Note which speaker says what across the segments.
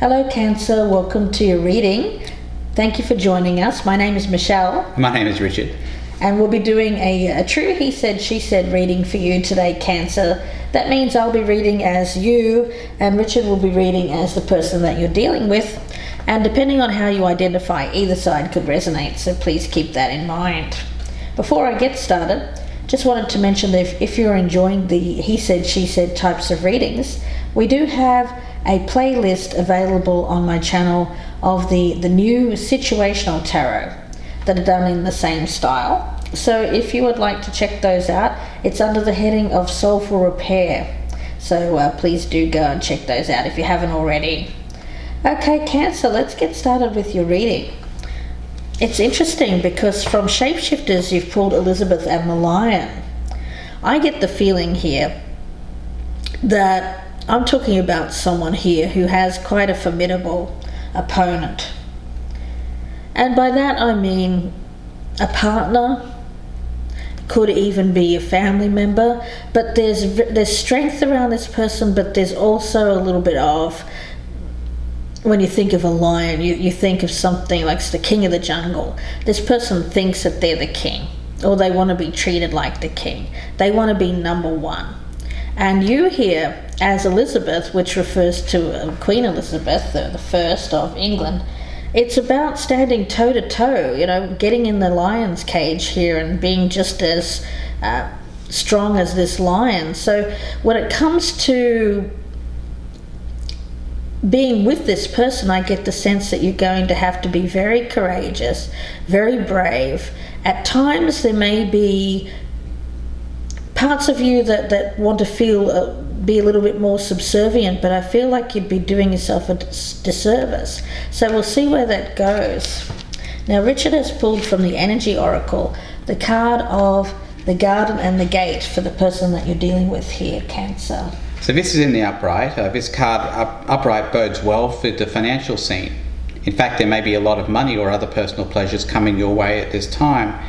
Speaker 1: Hello Cancer, welcome to your reading. Thank you for joining us. My name is Michelle.
Speaker 2: My name is Richard.
Speaker 1: And we'll be doing a true he said, she said reading for you today, Cancer. That means I'll be reading as you and Richard will be reading as the person that you're dealing with. And depending on how you identify, either side could resonate, so please keep that in mind. Before I get started, just wanted to mention that if you're enjoying the he said, she said types of readings, we do have a playlist available on my channel of the new situational tarot that are done in the same style. So if you would like to check those out, it's under the heading of Soulful Repair. So please do go and check those out if you haven't already. Okay, Cancer, let's get started with your reading. It's interesting because from Shapeshifters you've pulled Elizabeth and the Lion. I get the feeling here that I'm talking about someone here who has quite a formidable opponent. And by that I mean a partner, could even be a family member, but there's strength around this person, but there's also a little bit of, when you think of a lion, you think of something like the king of the jungle. This person thinks that they're the king, or they want to be treated like the king. They want to be number one. And you here, as Elizabeth, which refers to Queen Elizabeth, the first of England, it's about standing toe-to-toe, getting in the lion's cage here and being just as strong as this lion. So when it comes to being with this person, I get the sense that you're going to have to be very courageous, very brave. At times there may be parts of you that want to be a little bit more subservient, but I feel like you'd be doing yourself a disservice. So we'll see where that goes. Now Richard has pulled from the Energy Oracle the card of the Garden and the Gate for the person that you're dealing with here, Cancer.
Speaker 2: So this is in the upright. This card upright bodes well for the financial scene. In fact, there may be a lot of money or other personal pleasures coming your way at this time.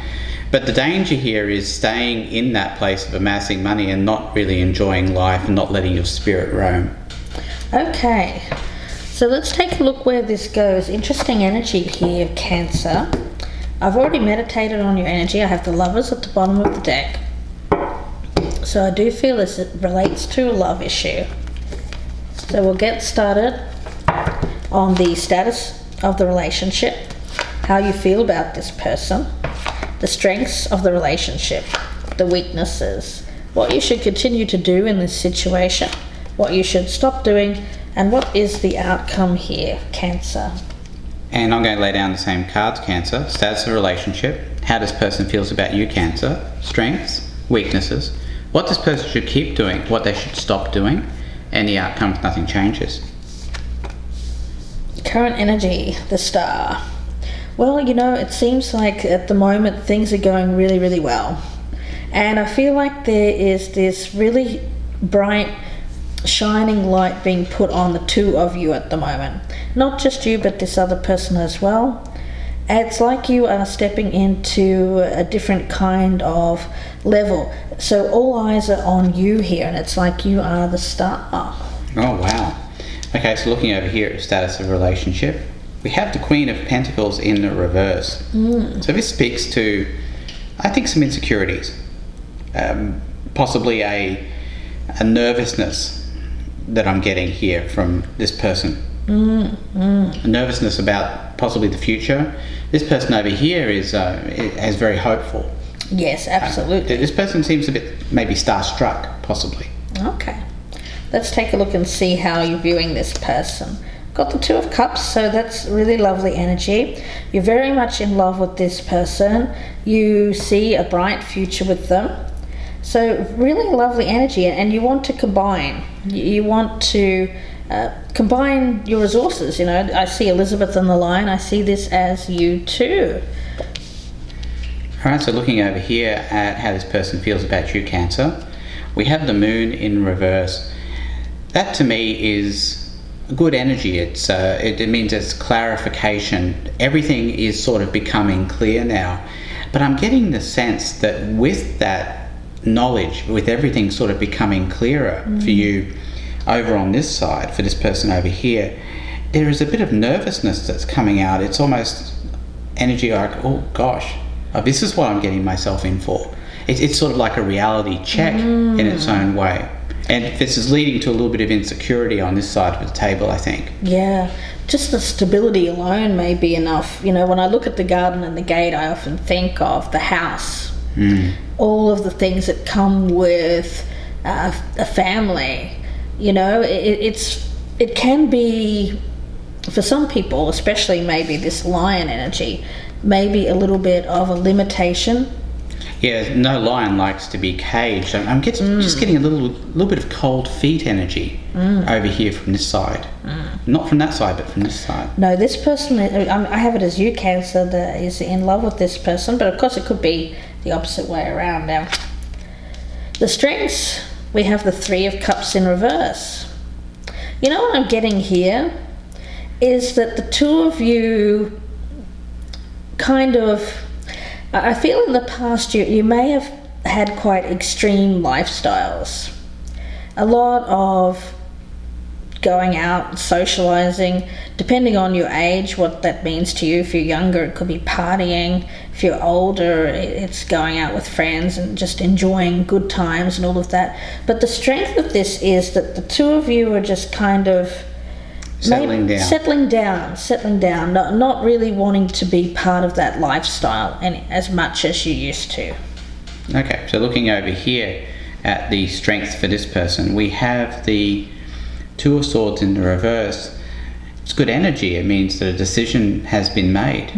Speaker 2: But the danger here is staying in that place of amassing money and not really enjoying life and not letting your spirit roam.
Speaker 1: Okay, so let's take a look where this goes. Interesting energy here, Cancer. I've already meditated on your energy. I have the Lovers at the bottom of the deck. So I do feel this relates to a love issue. So we'll get started on the status of the relationship, how you feel about this person, the strengths of the relationship, the weaknesses, what you should continue to do in this situation, what you should stop doing, and what is the outcome here, Cancer.
Speaker 2: And I'm going to lay down the same cards, Cancer. Status of relationship, how this person feels about you, Cancer, strengths, weaknesses, what this person should keep doing, what they should stop doing, and the outcome if nothing changes.
Speaker 1: Current energy, the Star. Well, it seems like at the moment things are going really, really well. And I feel like there is this really bright, shining light being put on the two of you at the moment. Not just you, but this other person as well. It's like you are stepping into a different kind of level. So all eyes are on you here, and it's like you are the star.
Speaker 2: Oh, wow. Okay, so looking over here at status of relationship, we have the Queen of Pentacles in the reverse. So this speaks to, I think, some insecurities. Possibly a nervousness that I'm getting here from this person. A nervousness about possibly the future. This person over here is very hopeful.
Speaker 1: Yes, absolutely.
Speaker 2: This person seems a bit maybe starstruck, possibly.
Speaker 1: Okay. Let's take a look and see how you're viewing this person. Got the Two of Cups, so that's really lovely energy. You're very much in love with this person. You see a bright future with them. So really lovely energy, and you want to combine. You want to combine your resources. I see Elizabeth and the Lion. I see this as you too.
Speaker 2: All right, so looking over here at how this person feels about you, Cancer, we have the Moon in reverse. That to me is good energy. It means it's clarification. Everything is sort of becoming clear now. But I'm getting the sense that with that knowledge, with everything sort of becoming clearer for you over on this side, for this person over here, there is a bit of nervousness that's coming out. It's almost energy like, oh gosh, this is what I'm getting myself in for. It's sort of like a reality check in its own way. And this is leading to a little bit of insecurity on this side of the table, I think.
Speaker 1: Yeah, just the stability alone may be enough. You know, when I look at the garden and the gate, I often think of the house. All of the things that come with a family. You know, it can be, for some people, especially maybe this lion energy, maybe a little bit of a limitation.
Speaker 2: Yeah, no lion likes to be caged. I'm just getting a little bit of cold feet energy over here from this side. Not from that side, but from this side.
Speaker 1: No, this person, I have it as you, Cancer, that is in love with this person, but of course it could be the opposite way around. Now, the strengths, we have the Three of Cups in reverse. You know what I'm getting here is that the two of you kind of, I feel in the past you may have had quite extreme lifestyles. A lot of going out, socializing, depending on your age, what that means to you. If you're younger, it could be partying. If you're older, it's going out with friends and just enjoying good times and all of that. But the strength of this is that the two of you are just kind of settling down, not really wanting to be part of that lifestyle as much as you used to.
Speaker 2: Okay, so looking over here at the strength for this person, we have the Two of Swords in the reverse. It's good energy. It means that a decision has been made,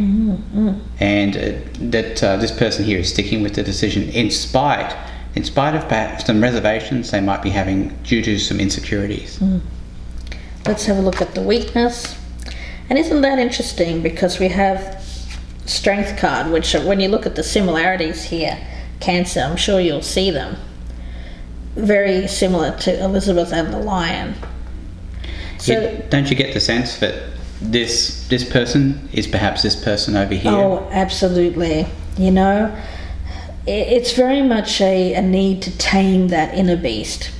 Speaker 2: and that this person here is sticking with the decision in spite of perhaps some reservations they might be having due to some insecurities.
Speaker 1: Let's have a look at the weakness. And isn't that interesting, because we have Strength card, which when you look at the similarities here, Cancer, I'm sure you'll see them. Very similar to Elizabeth and the Lion. So,
Speaker 2: don't you get the sense that this person is perhaps this person over here?
Speaker 1: Oh, absolutely. You know, it's very much a need to tame that inner beast,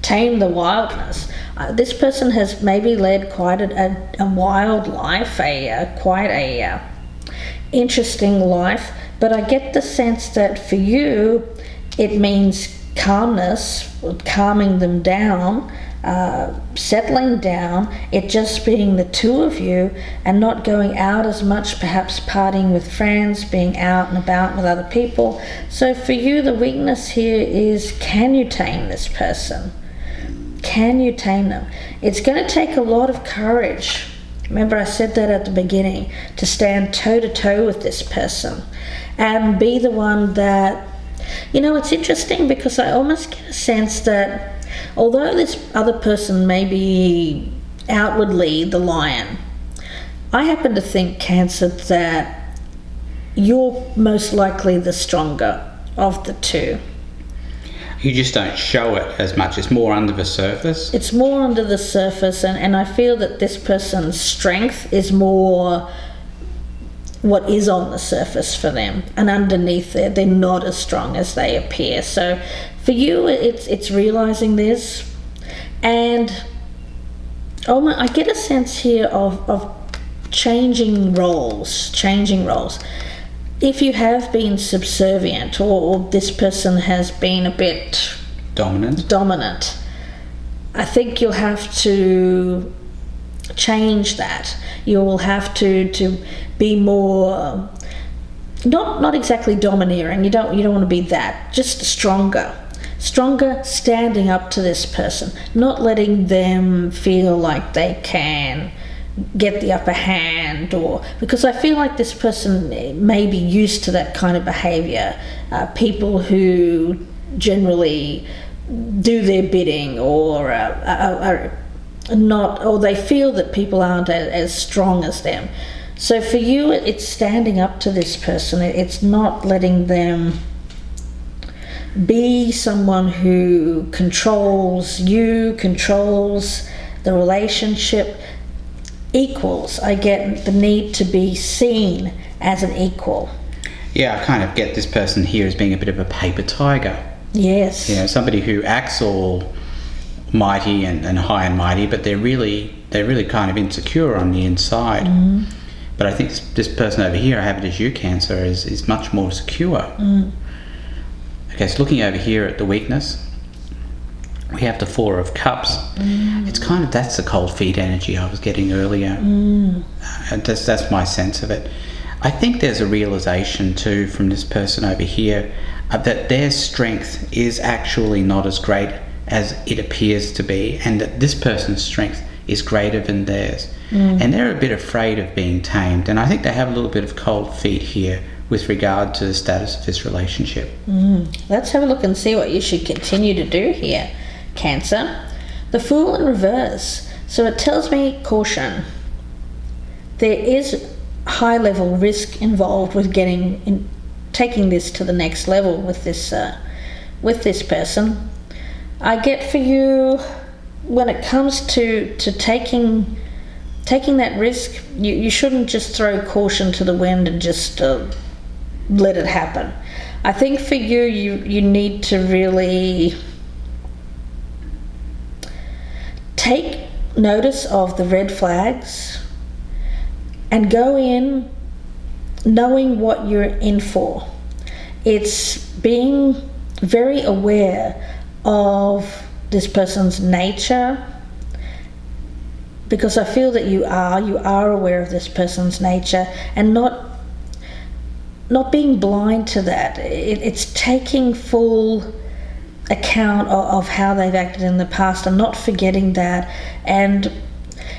Speaker 1: tame the wildness. This person has maybe led quite a wild life, quite a interesting life, but I get the sense that for you it means calmness, calming them down, settling down, it just being the two of you and not going out as much, perhaps partying with friends, being out and about with other people. So for you, the weakness here is, can you tame this person? Can you tame them? It's going to take a lot of courage. Remember, I said that at the beginning, to stand toe to toe with this person and be the one that, you know, it's interesting because I almost get a sense that although this other person may be outwardly the lion, I happen to think, Cancer, that you're most likely the stronger of the two.
Speaker 2: You just don't show it as much. It's more under the surface. It's
Speaker 1: more under the surface, and I feel that this person's strength is more what is on the surface for them, and underneath there, they're not as strong as they appear. So for you, it's realizing this, and I get a sense here of changing roles. If you have been subservient, or this person has been a bit dominant, I think you'll have to change that. You will have to be more, not exactly domineering. You don't want to be that. Just stronger, standing up to this person, not letting them feel like they can get the upper hand, or because I feel like this person may be used to that kind of behavior, people who generally do their bidding, or are not, or they feel that people aren't as strong as them. So for you, it's standing up to this person. It's not letting them be someone who controls you, controls the relationship. Equals, I get the need to be seen as an equal.
Speaker 2: Yeah, I kind of get this person here as being a bit of a paper tiger.
Speaker 1: Yes.
Speaker 2: You know, somebody who acts all mighty and high and mighty, but they're really kind of insecure on the inside. But I think this person over here, I have it as you, Cancer, is much more secure. Okay, so looking over here at the weakness, we have the Four of Cups. It's kind of, that's the cold feet energy I was getting earlier. That's my sense of it. I think there's a realization too from this person over here that their strength is actually not as great as it appears to be, and that this person's strength is greater than theirs. And they're a bit afraid of being tamed, and I think they have a little bit of cold feet here with regard to the status of this relationship.
Speaker 1: Let's have a look and see what you should continue to do here, Cancer. The Fool in reverse. So it tells me caution. There is high level risk involved with taking this to the next level with this person. I get for you, when it comes to taking that risk, you shouldn't just throw caution to the wind and just let it happen. I think for you need to really take notice of the red flags and go in knowing what you're in for. It's being very aware of this person's nature, because I feel that you are aware of this person's nature, and not being blind to that. It's taking full account of how they've acted in the past and not forgetting that. And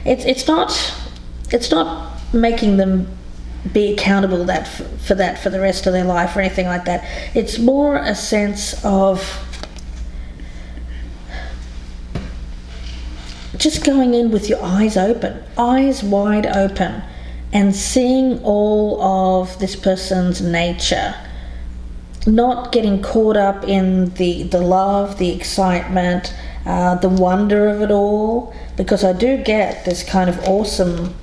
Speaker 1: it's not making them be accountable for the rest of their life or anything like that. It's more a sense of just going in with your eyes open, eyes wide open, and seeing all of this person's nature, not getting caught up in the love, the excitement, the wonder of it all, because I do get this kind of awesome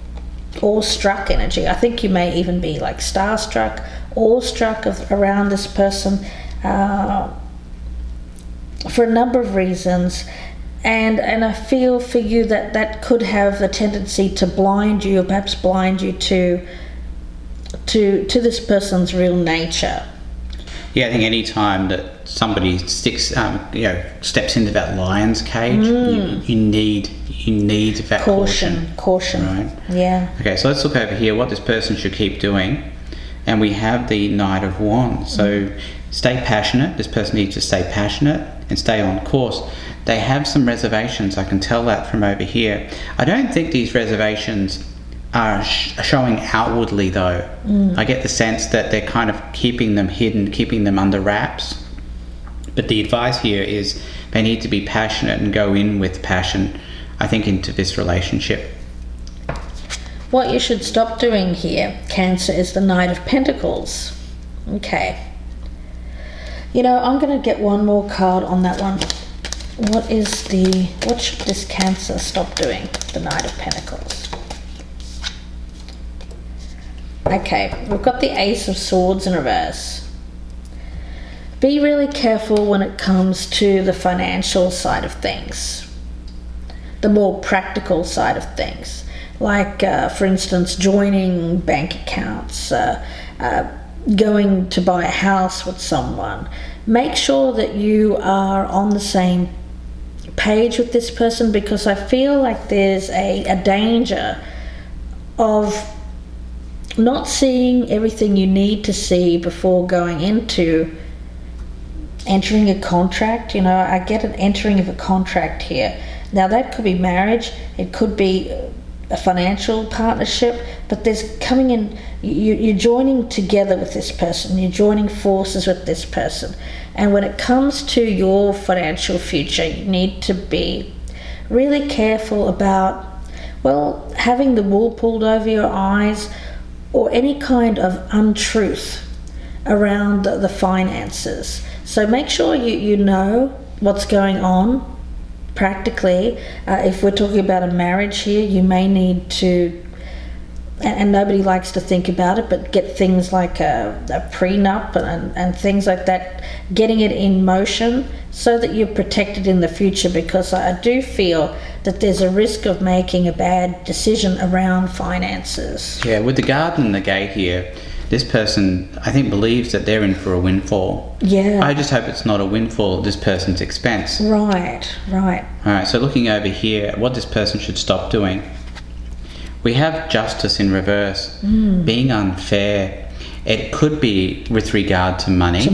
Speaker 1: awestruck energy. I think you may even be like starstruck, awestruck around this person for a number of reasons. And I feel for you that could have the tendency to blind you, or perhaps blind you to this person's real nature.
Speaker 2: Yeah, I think any time that somebody steps into that lion's cage, you need that caution.
Speaker 1: Right? Yeah.
Speaker 2: Okay, so let's look over here what this person should keep doing, and we have the Knight of Wands. So stay passionate. This person needs to stay passionate and stay on course. They have some reservations, I can tell that from over here. I don't think these reservations are showing outwardly though. I get the sense that they're kind of keeping them hidden, keeping them under wraps. But the advice here is they need to be passionate and go in with passion, I think, into this relationship.
Speaker 1: What you should stop doing here, Cancer, is the Knight of Pentacles. Okay. I'm going to get one more card on that one. What should this Cancer stop doing? The Knight of Pentacles. Okay, we've got the Ace of Swords in reverse. Be really careful when it comes to the financial side of things, the more practical side of things, like for instance joining bank accounts, going to buy a house with someone. Make sure that you are on the same page with this person, because I feel like there's a danger of not seeing everything you need to see before going into entering a contract. I get an entering of a contract here. Now that could be marriage, it could be a financial partnership, but there's coming in, you're joining together with this person, you're joining forces with this person. And when it comes to your financial future, you need to be really careful about, having the wool pulled over your eyes, or any kind of untruth around the finances. So make sure you know what's going on practically. If we're talking about a marriage here, you may need to and nobody likes to think about it, but get things like a prenup and things like that, getting it in motion so that you're protected in the future, because I do feel that there's a risk of making a bad decision around finances.
Speaker 2: Yeah, with the garden and the gate here, this person, I think, believes that they're in for a windfall.
Speaker 1: Yeah.
Speaker 2: I just hope it's not a windfall at this person's expense.
Speaker 1: Right.
Speaker 2: Alright, so looking over here, what this person should stop doing. We have justice in reverse, being unfair. It could be with regard to money.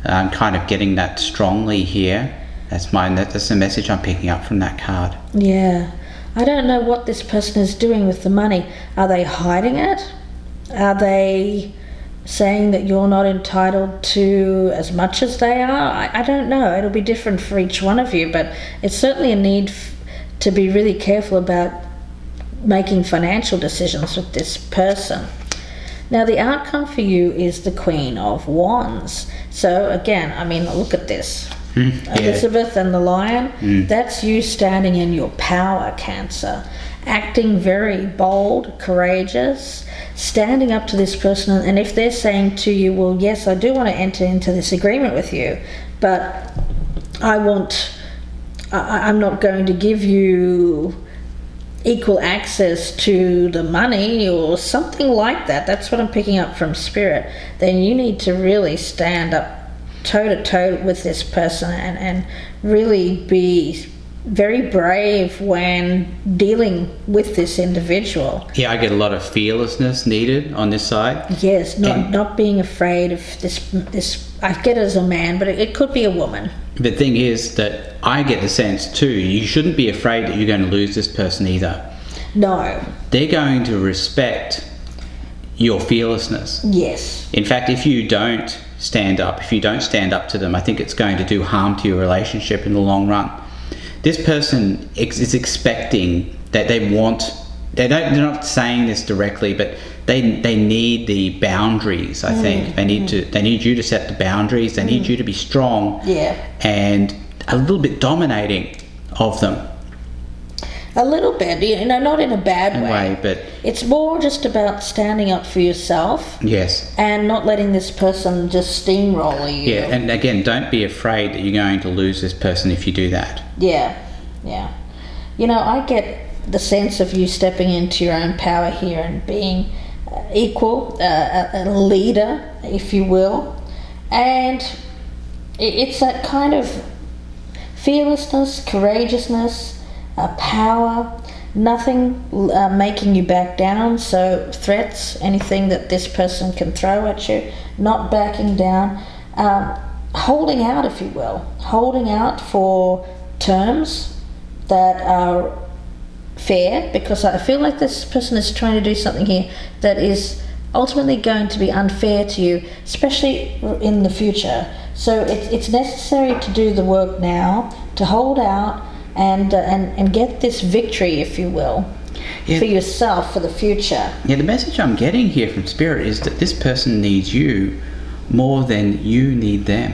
Speaker 2: I'm kind of getting that strongly here. That's the message I'm picking up from that card.
Speaker 1: Yeah. I don't know what this person is doing with the money. Are they hiding it? Are they saying that you're not entitled to as much as they are? I don't know. It'll be different for each one of you, but it's certainly a need to be really careful about making financial decisions with this person. Now, the outcome for you is the Queen of Wands. So again, I mean, look at this. Elizabeth and the Lion, that's you standing in your power, Cancer. Acting very bold, courageous, standing up to this person, and if they're saying to you, well, yes, I do want to enter into this agreement with you, but I'm not going to give you equal access to the money or something like that. That's what I'm picking up from Spirit. Then you need to really stand up toe to toe with this person and really be very brave when dealing with this individual.
Speaker 2: Yeah, I get a lot of fearlessness needed on this side.
Speaker 1: Yes, not being afraid of this. I get it as a man, but it could be a woman.
Speaker 2: The thing is that I get the sense too, you shouldn't be afraid that you're going to lose this person either.
Speaker 1: No.
Speaker 2: They're going to respect your fearlessness.
Speaker 1: Yes.
Speaker 2: In fact, if you don't stand up to them, I think it's going to do harm to your relationship in the long run. This person is expecting that they're not saying this directly, but they need the boundaries, I think. They need you to set the boundaries. They need you to be strong.
Speaker 1: Yeah.
Speaker 2: And a little bit dominating of them.
Speaker 1: A little bit, not in a bad way.
Speaker 2: But
Speaker 1: it's more just about standing up for yourself.
Speaker 2: Yes.
Speaker 1: And not letting this person just steamroll you.
Speaker 2: Yeah, and again, don't be afraid that you're going to lose this person if you do that.
Speaker 1: Yeah. I get the sense of you stepping into your own power here and being equal, a leader, if you will. And it's that kind of fearlessness, courageousness, power, nothing making you back down. So threats, anything that this person can throw at you, not backing down, holding out, if you will, holding out for terms that are fair, because I feel like this person is trying to do something here that is ultimately going to be unfair to you, especially in the future. So it's necessary to do the work now, to hold out and get this victory, if you will, for yourself, for the future. Yeah,
Speaker 2: the message I'm getting here from Spirit is that this person needs you more than you need them.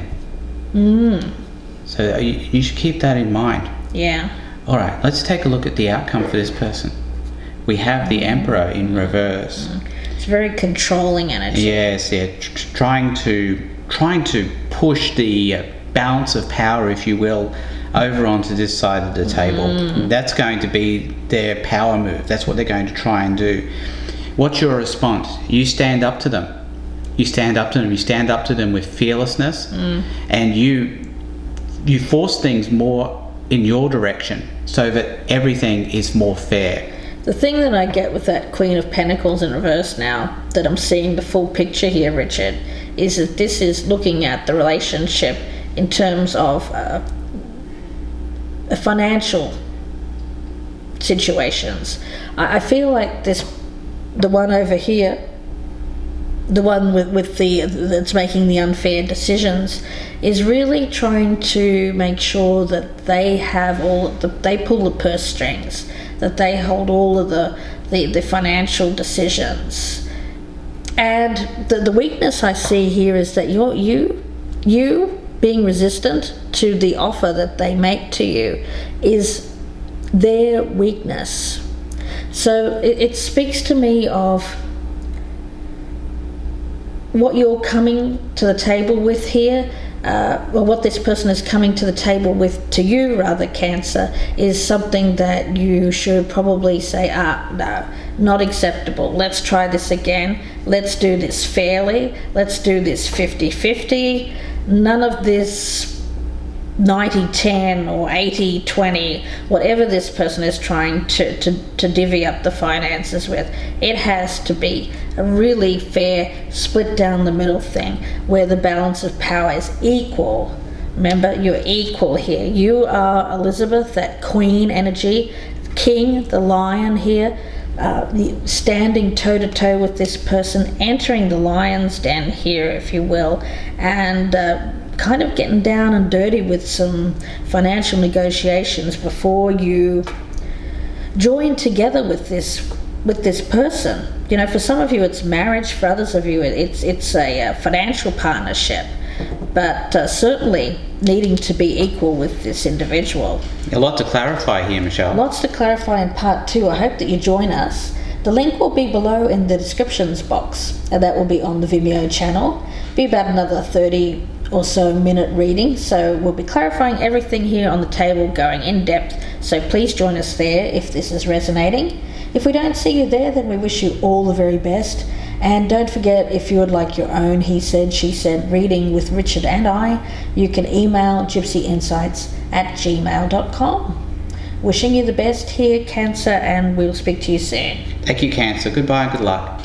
Speaker 2: So you should keep that in mind.
Speaker 1: Yeah.
Speaker 2: All right, let's take a look at the outcome for this person. We have the Emperor in reverse.
Speaker 1: It's very controlling energy.
Speaker 2: Yes, trying to push the balance of power, if you will, over onto this side of the table. That's going to be their power move. That's what they're going to try and do. What's your response? You stand up to them. You stand up to them. You stand up to them with fearlessness, and you force things more in your direction so that everything is more fair.
Speaker 1: The thing that I get with that Queen of Pentacles in reverse now, that I'm seeing the full picture here, Richard, is that this is looking at the relationship in terms of financial situations. I feel like the one over here, the one with that's making the unfair decisions, is really trying to make sure that they have they pull the purse strings, that they hold all of the financial decisions. And the weakness I see here is that you being resistant to the offer that they make to you is their weakness. So it speaks to me of what you're coming to the table with here, or what this person is coming to the table with to you, rather, Cancer, is something that you should probably say, no, not acceptable. Let's try this again. Let's do this fairly. Let's do this 50-50. None of this 90-10 or 80-20, whatever this person is trying to divvy up the finances with. It has to be a really fair split down the middle thing where the balance of power is equal. Remember, you're equal here. You are Elizabeth, that queen energy, king, the lion here, standing toe-to-toe with this person, entering the lion's den here, if you will, and kind of getting down and dirty with some financial negotiations before you join together with this person. You know, for some of you it's marriage, for others of you it's a financial partnership, but certainly needing to be equal with this individual.
Speaker 2: A lot to clarify here, Michelle.
Speaker 1: Lots to clarify in part 2. I hope that you join us. The link will be below in the descriptions box, and that will be on the Vimeo channel. Be about another 30 or so minute reading, so we'll be clarifying everything here on the table, going in depth, so please join us there if this is resonating. If we don't see you there, then we wish you all the very best, and don't forget, if you would like your own he said she said reading with Richard and I, you can email gypsyinsights@gmail.com. Wishing you the best here, Cancer, and we'll speak to you soon.
Speaker 2: Thank you, Cancer. Goodbye and good luck.